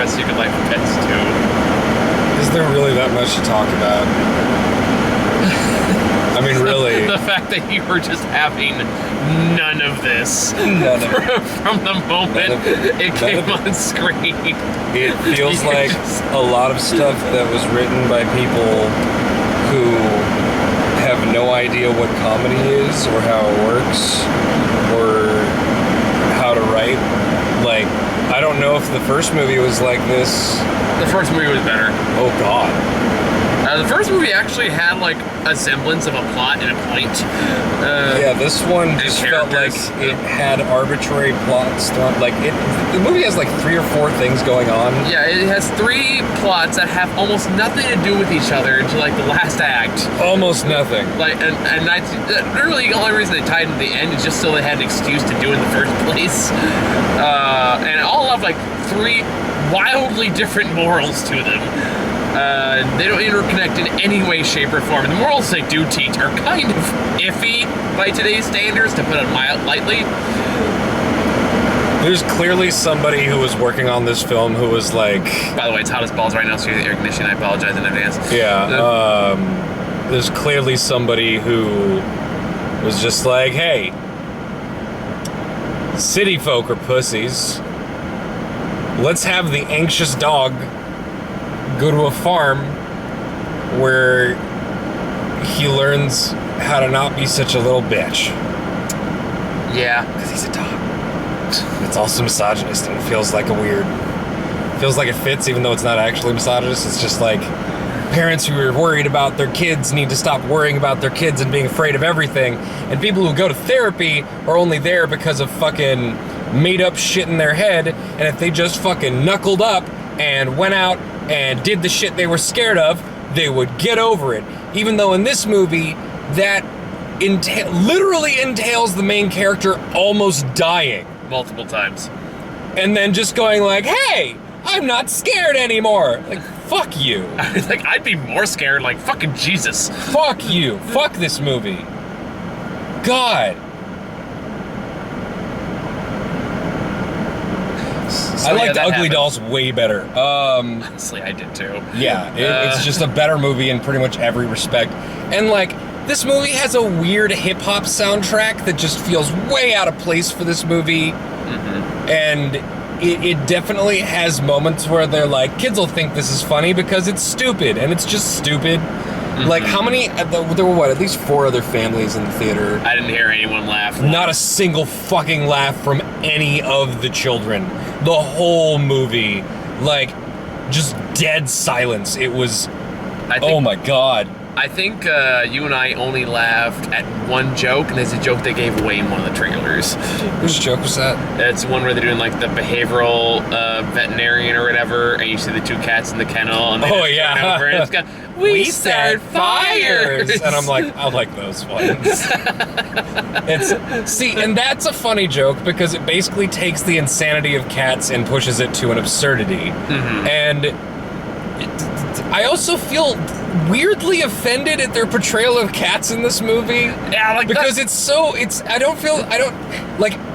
Secret Life of Pets 2. Is there really that much to talk about? I mean, really. The fact that you were just having none of this from the moment it came on screen. It feels like a lot of stuff that was written by people who have no idea what comedy is or how it works or how to write. Like, I don't know if the first movie was like this. The first movie was better. Oh, God. The first movie actually had like a semblance of a plot and a point. Yeah, this one just felt like it had arbitrary plots. Like the movie has like 3 or 4 things going on. Yeah, it has 3 plots that have almost nothing to do with each other until like the last act. Almost nothing. Like, and really the only reason they tied into the end is just so they had an excuse to do it in the first place. And all have like 3 wildly different morals to them. They don't interconnect in any way, shape, or form. And the morals they do teach are kind of iffy by today's standards, to put it lightly. There's clearly somebody who was working on this film who was like... By the way, it's hot as balls right now, so you're the air conditioning. I apologize in advance. Yeah, there's clearly somebody who was just like, hey, city folk are pussies. Let's have the anxious dog go to a farm where he learns how to not be such a little bitch. Yeah. Because he's a dog. It's also misogynist, and it feels like feels like it fits, even though it's not actually misogynist. It's just like parents who are worried about their kids need to stop worrying about their kids and being afraid of everything. And people who go to therapy are only there because of fucking made up shit in their head. And if they just fucking knuckled up and went out and did the shit they were scared of, they would get over it. Even though in this movie, that literally entails the main character almost dying. Multiple times. And then just going like, hey, I'm not scared anymore. Like, fuck you. Like, I'd be more scared, like, fucking Jesus. Fuck you. Fuck this movie. God. So, I liked Ugly happened. Dolls way better. Honestly, I did too. Yeah, it's just a better movie in pretty much every respect. And like, this movie has a weird hip-hop soundtrack that just feels way out of place for this movie. Mm-hmm. And it definitely has moments where they're like, kids will think this is funny because it's stupid, and it's just stupid. Mm-hmm. Like, how many, there were what, at least 4 other families in the theater. I didn't hear anyone laugh. Not a single fucking laugh from any of the children. The whole movie, like, just dead silence. It was, oh my God. I think you and I only laughed at one joke, and there's a joke they gave away in one of the trailers. Which joke was that? It's one where they're doing like the behavioral veterinarian or whatever, and you see the 2 cats in the kennel, and they oh yeah, over, and it's got, we start fires, and I'm like, I like those ones. See, and that's a funny joke because it basically takes the insanity of cats and pushes it to an absurdity, and I also feel weirdly offended at their portrayal of cats in this movie. Yeah, like because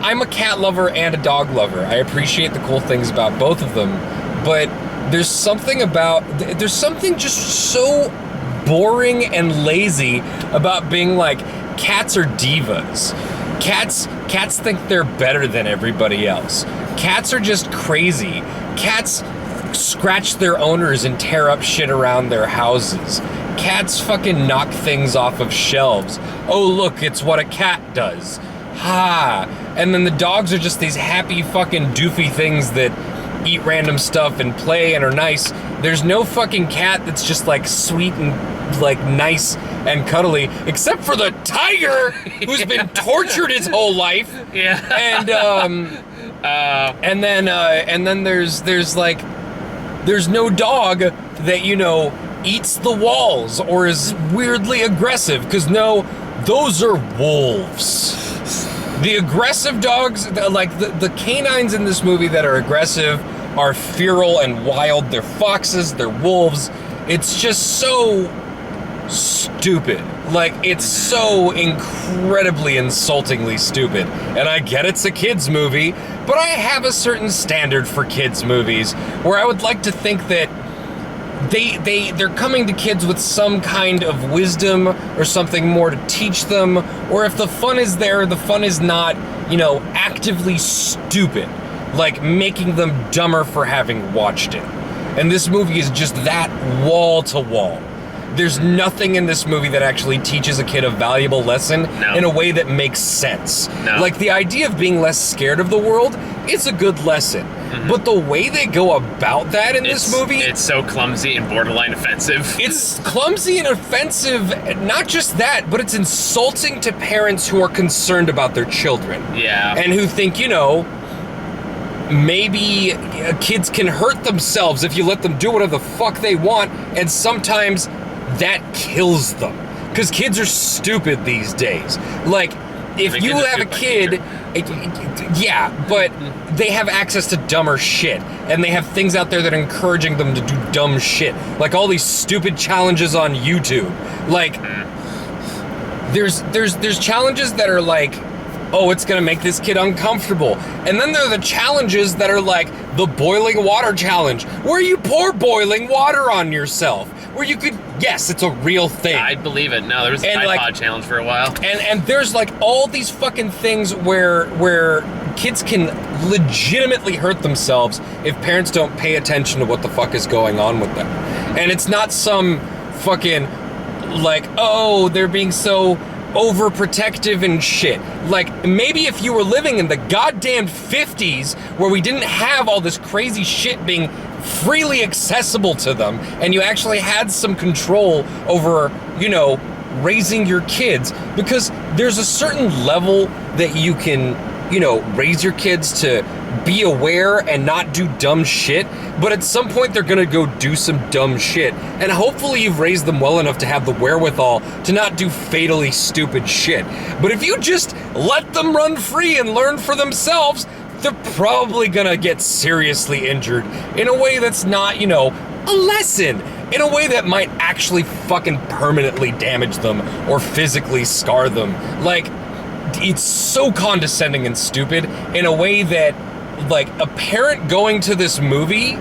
I'm a cat lover and a dog lover. I appreciate the cool things about both of them, but there's something just so boring and lazy about being like, cats are divas. Cats think they're better than everybody else. Cats are just crazy. Cats scratch their owners and tear up shit around their houses. Cats fucking knock things off of shelves. Oh look, it's what a cat does. Ha! And then the dogs are just these happy fucking doofy things that eat random stuff and play and are nice. There's no fucking cat that's just like sweet and like nice and cuddly, except for the tiger who's been tortured his whole life. Yeah. And then there's no dog that, you know, eats the walls or is weirdly aggressive, because no, those are wolves. The aggressive dogs, like the canines in this movie that are aggressive are feral and wild. They're foxes, they're wolves. It's just so stupid. Like, it's so incredibly insultingly stupid. And I get it's a kid's movie, but I have a certain standard for kids' movies where I would like to think that they're coming to kids with some kind of wisdom or something more to teach them, or if the fun is there, the fun is not, actively stupid, like making them dumber for having watched it. And this movie is just that wall to wall. There's nothing in this movie that actually teaches a kid a valuable lesson in a way that makes sense. No. Like, the idea of being less scared of the world is a good lesson. But the way they go about that in this movie... It's so clumsy and borderline offensive. It's clumsy and offensive, not just that, but it's insulting to parents who are concerned about their children. Yeah. And who think, maybe kids can hurt themselves if you let them do whatever the fuck they want, and sometimes that kills them. Because kids are stupid these days. Like, if you have a kid... Yeah, but they have access to dumber shit, and they have things out there that are encouraging them to do dumb shit, like all these stupid challenges on YouTube. Like, there's challenges that are like, oh, it's gonna make this kid uncomfortable, and then there are the challenges that are like the boiling water challenge, where you pour boiling water on yourself, where you could, yes, it's a real thing. I'd believe it. No, there was a tripod challenge for a while. And there's like all these fucking things where kids can legitimately hurt themselves if parents don't pay attention to what the fuck is going on with them. And it's not some fucking, like, oh, they're being so overprotective and shit. Like, maybe if you were living in the goddamn 50s where we didn't have all this crazy shit being freely accessible to them, and you actually had some control over, raising your kids, because there's a certain level that you can, raise your kids to be aware and not do dumb shit, but at some point they're gonna go do some dumb shit, and hopefully you've raised them well enough to have the wherewithal to not do fatally stupid shit. But if you just let them run free and learn for themselves, they're probably gonna get seriously injured in a way that's not, a lesson, in a way that might actually fucking permanently damage them or physically scar them. Like, it's so condescending and stupid in a way that, like, a parent going to this movie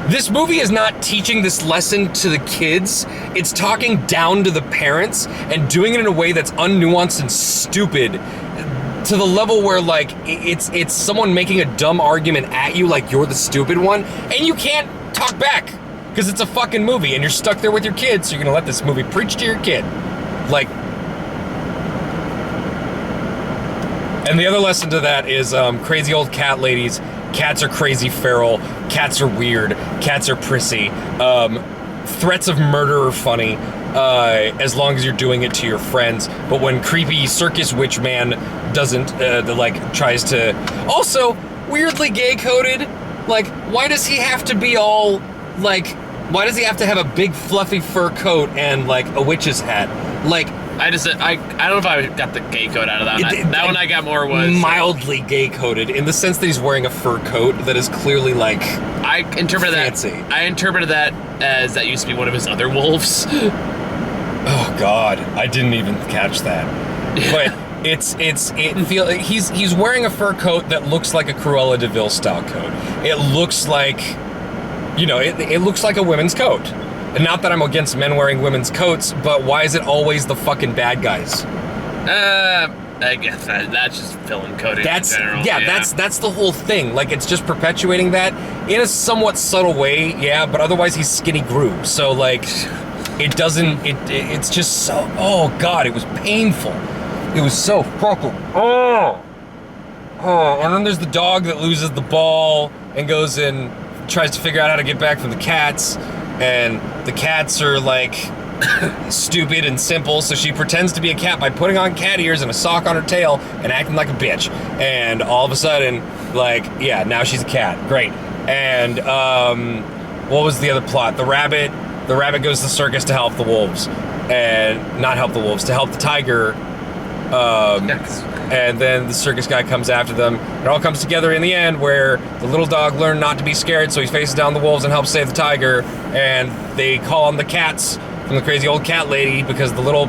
is not teaching this lesson to the kids. It's talking down to the parents and doing it in a way that's unnuanced and stupid, to the level where, like, it's someone making a dumb argument at you like you're the stupid one, and you can't talk back because it's a fucking movie and you're stuck there with your kids, so you're gonna let this movie preach to your kid. Like, and the other lesson to that is crazy old cat ladies. Cats are crazy feral. Cats are weird. Cats are prissy. Threats of murder are funny, as long as you're doing it to your friends. But when creepy circus witch man doesn't, tries to... Also, weirdly gay-coded. Like, why does he have to be all, like... Why does he have to have a big fluffy fur coat and, like, a witch's hat? Like... I don't know if I got the gay code out of that. That one I got more was... mildly gay-coded, in the sense that he's wearing a fur coat that is clearly, like, fancy. I interpreted that as that used to be one of his other wolves. Oh, God. I didn't even catch that. But he's wearing a fur coat that looks like a Cruella de Vil style coat. It looks like, it looks like a women's coat. And not that I'm against men wearing women's coats, but why is it always the fucking bad guys? I guess that's just villain coding in general. Yeah, that's the whole thing. Like, it's just perpetuating that in a somewhat subtle way, yeah, but otherwise he's Skinny Gru. So, like, it's just so, oh, God, it was painful. It was so fucking, oh. And then there's the dog that loses the ball and goes and tries to figure out how to get back from the cats. And the cats are, like, stupid and simple, so she pretends to be a cat by putting on cat ears and a sock on her tail and acting like a bitch. And all of a sudden, like, yeah, now she's a cat. Great. And, what was the other plot? The rabbit goes to the circus to help the wolves. And, not help the wolves, to help the tiger. And then the circus guy comes after them. It all comes together in the end where the little dog learned not to be scared, so he faces down the wolves and helps save the tiger. And they call on the cats from the crazy old cat lady because the little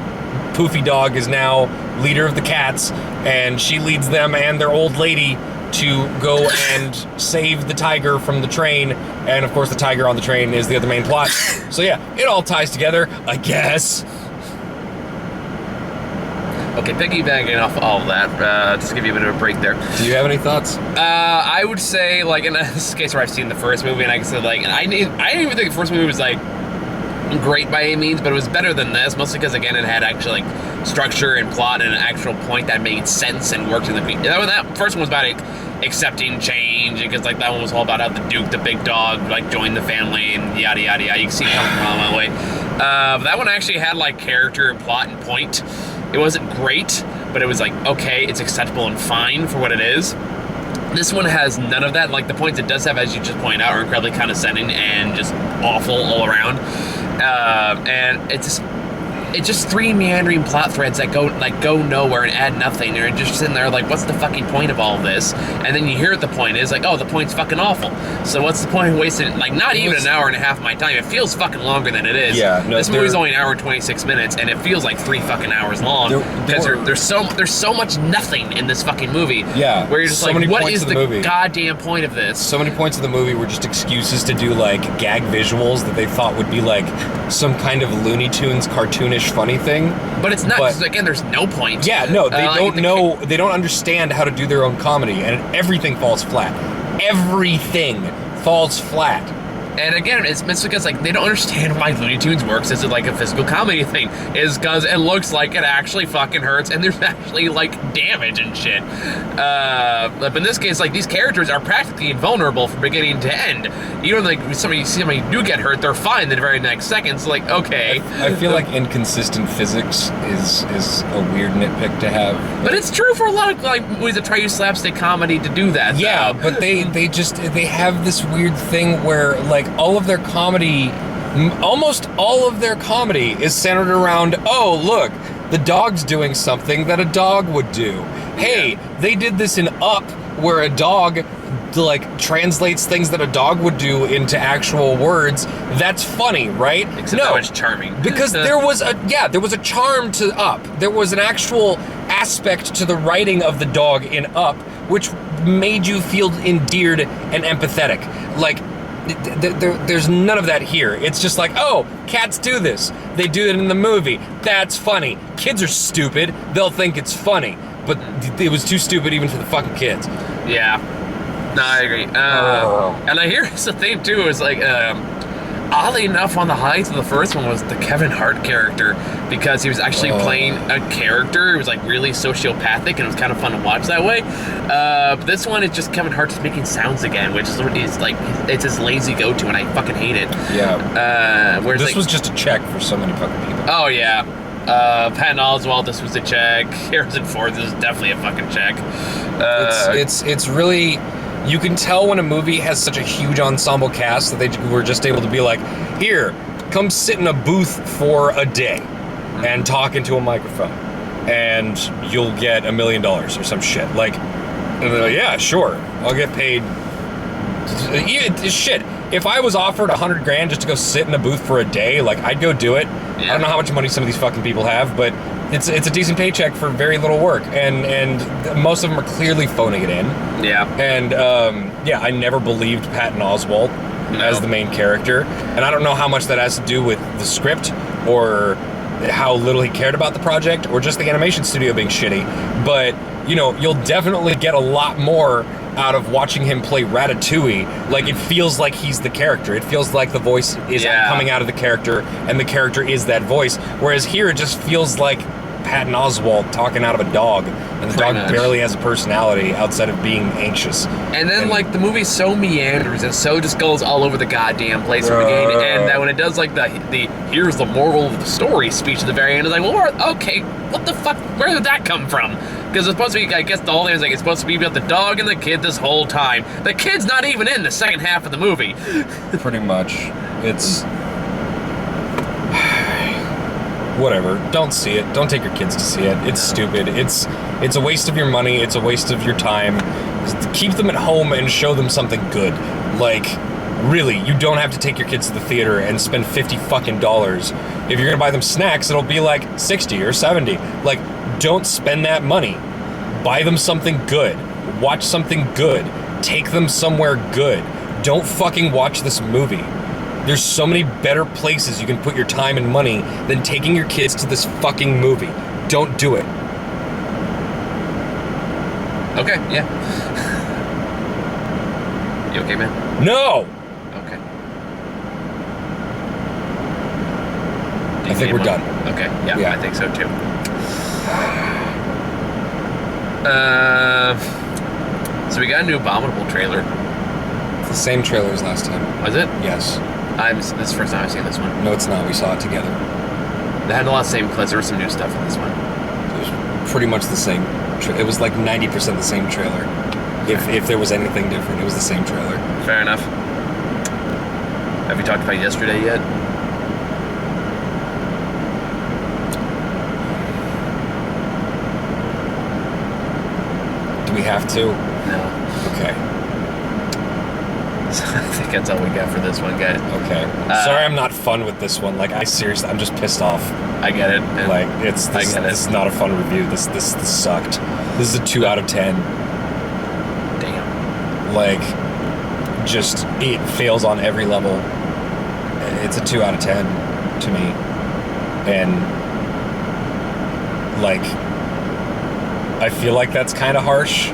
poofy dog is now leader of the cats, and she leads them and their old lady to go and save the tiger from the train, and of course the tiger on the train is the other main plot. So yeah, it all ties together, I guess. Okay, piggybacking off all of that, just to give you a bit of a break there. Do you have any thoughts? I would say, like, in this case where I've seen the first movie, and I said, like, I didn't even think the first movie was, like, great by any means, but it was better than this, mostly because, again, it had actually, like, structure and plot and an actual point that made sense and worked in the movie. That first one was about, like, accepting change, because, like, that one was all about how the Duke, the big dog, like, joined the family and yada, yada, yada. You can see it coming from a long way. But that one actually had, like, character and plot and point. It wasn't great, but it was like, okay, it's acceptable and fine for what it is. This one has none of that. Like, the points it does have, as you just pointed out, are incredibly condescending and just awful all around. And it's just three meandering plot threads that go nowhere and add nothing. And you're just sitting there like, what's the fucking point of all of this? And then you hear what the point is, like, oh, the point's fucking awful. So what's the point of wasting, like, not even an hour and a half of my time? It feels fucking longer than it is. Yeah, no, this movie's only an hour and 26 minutes, and it feels like 3 fucking hours long. Because there's so much nothing in this fucking movie. Yeah. Where you're just like, what is the goddamn point of this? So many points of the movie were just excuses to do, like, gag visuals that they thought would be, like, some kind of Looney Tunes cartoonish funny thing. But it's not, because, again, there's no point. Yeah, no, they don't know, they don't understand how to do their own comedy, and everything falls flat. Everything falls flat. And again, it's because, like, they don't understand why Looney Tunes works as, like, a physical comedy thing. Is because it looks like it actually fucking hurts, and there's actually, like, damage and shit. But in this case, like, these characters are practically invulnerable from beginning to end. Even, like, somebody do get hurt, they're fine the very next second. So, like, okay. I feel like inconsistent physics is a weird nitpick to have. But it's true for a lot of, like, movies that try to use slapstick comedy to do that. Yeah, but they have this weird thing where, like, all of their comedy, almost all of their comedy is centered around, oh, look, the dog's doing something that a dog would do. Hey, they did this in Up, where a dog, like, translates things that a dog would do into actual words. That's funny, right? Except that was charming. Because there was a charm to Up. There was an actual aspect to the writing of the dog in Up, which made you feel endeared and empathetic. Like, there's none of that here. It's just like, oh, cats do this. They do it in the movie. That's funny. Kids are stupid. They'll think it's funny. But it was too stupid even for the fucking kids. Yeah. No, I agree. And I hear the thing, too, is like, oddly enough, one of the highlights of the first one was the Kevin Hart character, because he was actually playing a character. It was, like, really sociopathic, and it was kind of fun to watch that way. But this one is just Kevin Hart just making sounds again, which is like, it's his lazy go-to, and I fucking hate it. Yeah. Whereas, this like, was just a check for so many fucking people. Oh, yeah. Patton Oswalt, this was a check. Harrison Ford, this is definitely a fucking check. It's really... You can tell when a movie has such a huge ensemble cast that they were just able to be like, here, come sit in a booth for a day and talk into a microphone, and you'll get $1 million or some shit. Like, and they're like, yeah, sure, I'll get paid. Shit, if I was offered $100,000 just to go sit in a booth for a day, like, I'd go do it. Yeah. I don't know how much money some of these fucking people have, but it's a decent paycheck for very little work, and most of them are clearly phoning it in. Yeah. And I never believed Patton Oswalt as the main character, and I don't know how much that has to do with the script or how little he cared about the project or just the animation studio being shitty. But you know, you'll definitely get a lot more out of watching him play Ratatouille. Like, it feels like he's the character. It feels like the voice is coming out of the character, and the character is that voice. Whereas here, it just feels like Patton Oswalt talking out of a dog, and the dog barely has a personality outside of being anxious. And then, like, the movie so meanders and so just goes all over the goddamn place from beginning to end that when it does, like, the here's the moral of the story speech at the very end, it's like, well, okay, what the fuck, where did that come from? Because it's supposed to be, I guess the whole thing is like, it's supposed to be about the dog and the kid this whole time. The kid's not even in the second half of the movie. Pretty much. It's... whatever. Don't see it. Don't take your kids to see it. It's stupid. It's a waste of your money. It's a waste of your time. Keep them at home and show them something good. Like, really, you don't have to take your kids to the theater and spend $50 fucking dollars. If you're gonna buy them snacks, it'll be like 60 or 70. Like, don't spend that money. Buy them something good. Watch something good. Take them somewhere good. Don't fucking watch this movie. There's so many better places you can put your time and money than taking your kids to this fucking movie. Don't do it. Okay, yeah. You okay, man? No! Okay. I think we're done. Okay, yeah, Yeah. I think so too. So we got a new Abominable trailer. It's the same trailer as last time. Was it? Yes. This is the first time I've seen this one. No, it's not. We saw it together. They had a lot of same clips. There was some new stuff in this one. It was pretty much the same. It was like 90% the same trailer. If there was anything different, it was the same trailer. Fair enough. Have you talked about yesterday yet? Do we have to? No. Okay. I think that's all we got for this one, guys. Okay. Sorry I'm not fun with this one. Like, I'm just pissed off. I get it. Man. Like, this is not a fun review. This sucked. This is a 2 out of 10. Damn. Like, just, it fails on every level. It's a 2 out of 10 to me. And, like, I feel like that's kind of harsh,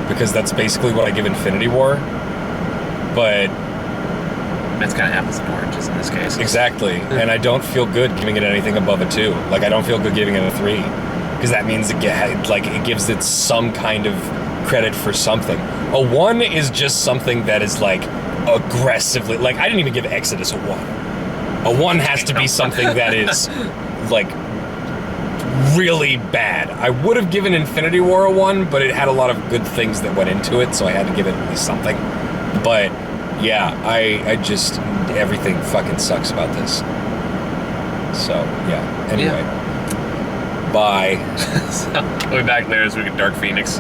because that's basically what I give Infinity War. But It's kind of apples and oranges in this case. exactly, and I don't feel good giving it anything above a 2. Like, I don't feel good giving it a 3, because that means it gives it some kind of credit for something. A 1 is just something that is like aggressively, like, I didn't even give Exodus a 1. A 1 has to be something that is like really bad. I would have given Infinity War a 1, but it had a lot of good things that went into it, so I had to give it at least something. But yeah, I just, everything fucking sucks about this. So yeah, anyway. Yeah. Bye. So, we'll be back later as we get Dark Phoenix.